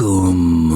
Welcome.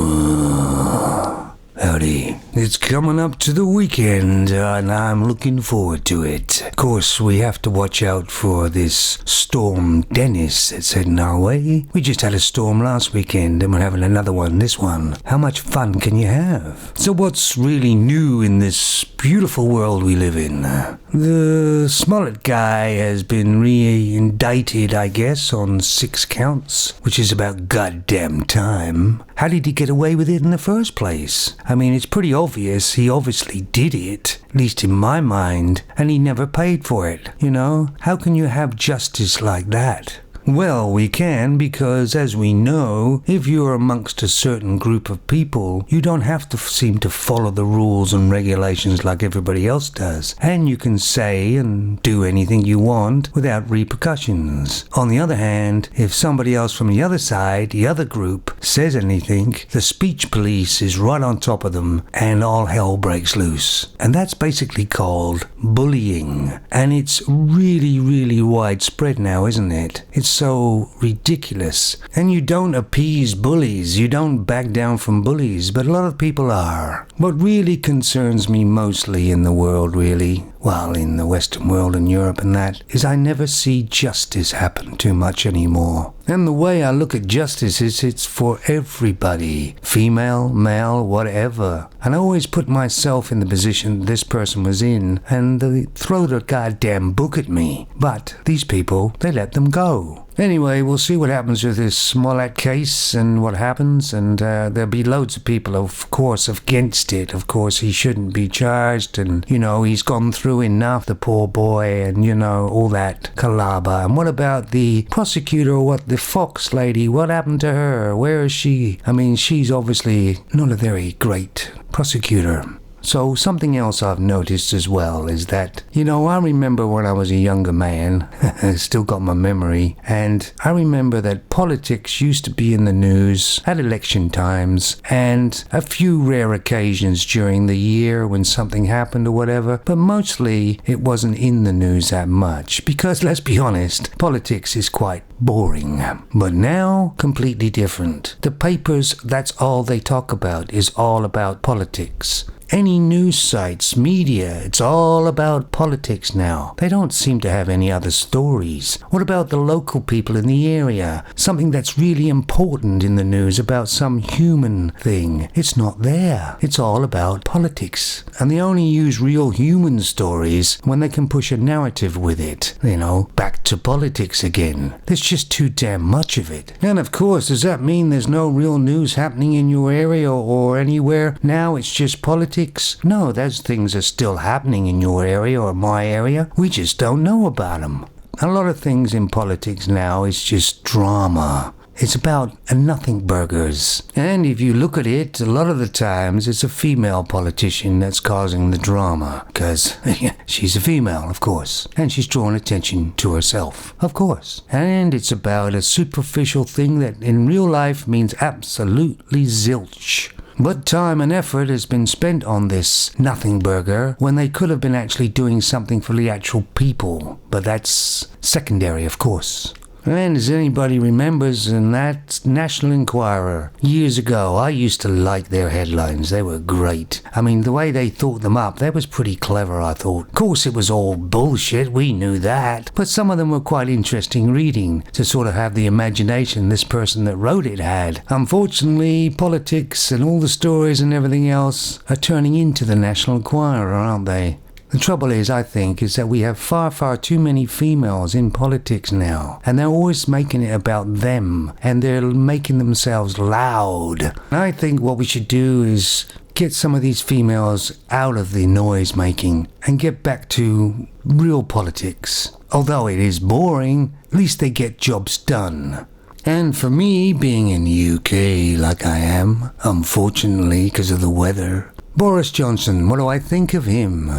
Howdy. It's coming up to the weekend, and I'm looking forward to it. Of course, we have to watch out for this storm Dennis that's heading our way. We just had a storm last weekend, and we're having another one this one. How much fun can you have? So what's really new in this beautiful world we live in? The Smollett guy has been re-indicted, I guess, on 6 counts, which is about goddamn time. How did he get away with it in the first place? I mean, it's pretty obvious he obviously did it, at least in my mind, and he never paid for it, you know? How can you have justice like that? Well, we can because, as we know, if you're amongst a certain group of people, you don't have to seem to follow the rules and regulations like everybody else does. And you can say and do anything you want without repercussions. On the other hand, if somebody else from the other side, the other group, says anything, the speech police is right on top of them and all hell breaks loose. And that's basically called bullying. And it's really, really widespread now, isn't it? It's so ridiculous. And you don't appease bullies, you don't back down from bullies, but a lot of people are. What really concerns me mostly in the world, really, well, in the Western world and Europe and that, is I never see justice happen too much anymore. And the way I look at justice is it's for everybody, female, male, whatever. And I always put myself in the position this person was in, and they throw the goddamn book at me. But these people, they let them go. Anyway, we'll see what happens with this Smollett case and what happens, and there'll be loads of people, of course, against it. Of course, he shouldn't be charged, and, you know, he's gone through enough, the poor boy, and, you know, all that calaba. And what about the prosecutor, or what, the Fox lady? What happened to her? Where is she? I mean, she's obviously not a very great prosecutor. So something else I've noticed as well is that, you know, I remember when I was a younger man, still got my memory, and I remember that politics used to be in the news at election times and a few rare occasions during the year when something happened or whatever, but mostly it wasn't in the news that much because, let's be honest, politics is quite boring. But now, completely different. The papers, that's all they talk about, is all about politics. Any news sites, media, it's all about politics now. They don't seem to have any other stories. What about the local people in the area? Something that's really important in the news about some human thing. It's not there. It's all about politics. And they only use real human stories when they can push a narrative with it. You know, back to politics again. There's just too damn much of it. And of course, does that mean there's no real news happening in your area or anywhere? Now it's just politics? No, those things are still happening in your area or my area. We just don't know about them. A lot of things in politics now is just drama. It's about nothing burgers. And if you look at it, a lot of the times it's a female politician that's causing the drama. Because she's a female, of course. And she's drawing attention to herself, of course. And it's about a superficial thing that in real life means absolutely zilch. But time and effort has been spent on this nothing burger when they could have been actually doing something for the actual people. But that's secondary, of course. And as anybody remembers, in that National Enquirer, years ago, I used to like their headlines. They were great. I mean, the way they thought them up, that was pretty clever, I thought. Of course, it was all bullshit, we knew that. But some of them were quite interesting reading, to sort of have the imagination this person that wrote it had. Unfortunately, politics and all the stories and everything else are turning into the National Enquirer, aren't they? The trouble is, I think, is that we have far, far too many females in politics now. And they're always making it about them. And they're making themselves loud. And I think what we should do is get some of these females out of the noise making and get back to real politics. Although it is boring, at least they get jobs done. And for me, being in the UK like I am, unfortunately because of the weather, Boris Johnson, what do I think of him?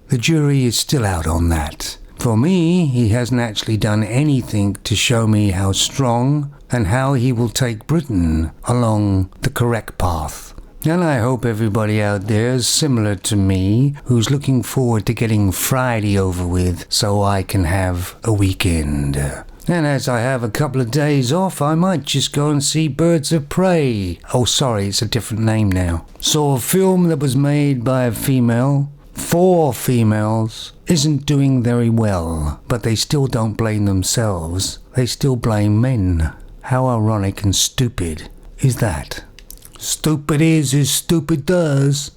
The jury is still out on that. For me, he hasn't actually done anything to show me how strong and how he will take Britain along the correct path. And I hope everybody out there is similar to me, who's looking forward to getting Friday over with so I can have a weekend. And as I have a couple of days off, I might just go and see Birds of Prey. Oh, sorry, it's a different name now. So a film that was made by a female, for females, isn't doing very well. But they still don't blame themselves. They still blame men. How ironic and stupid is that? Stupid is as stupid does.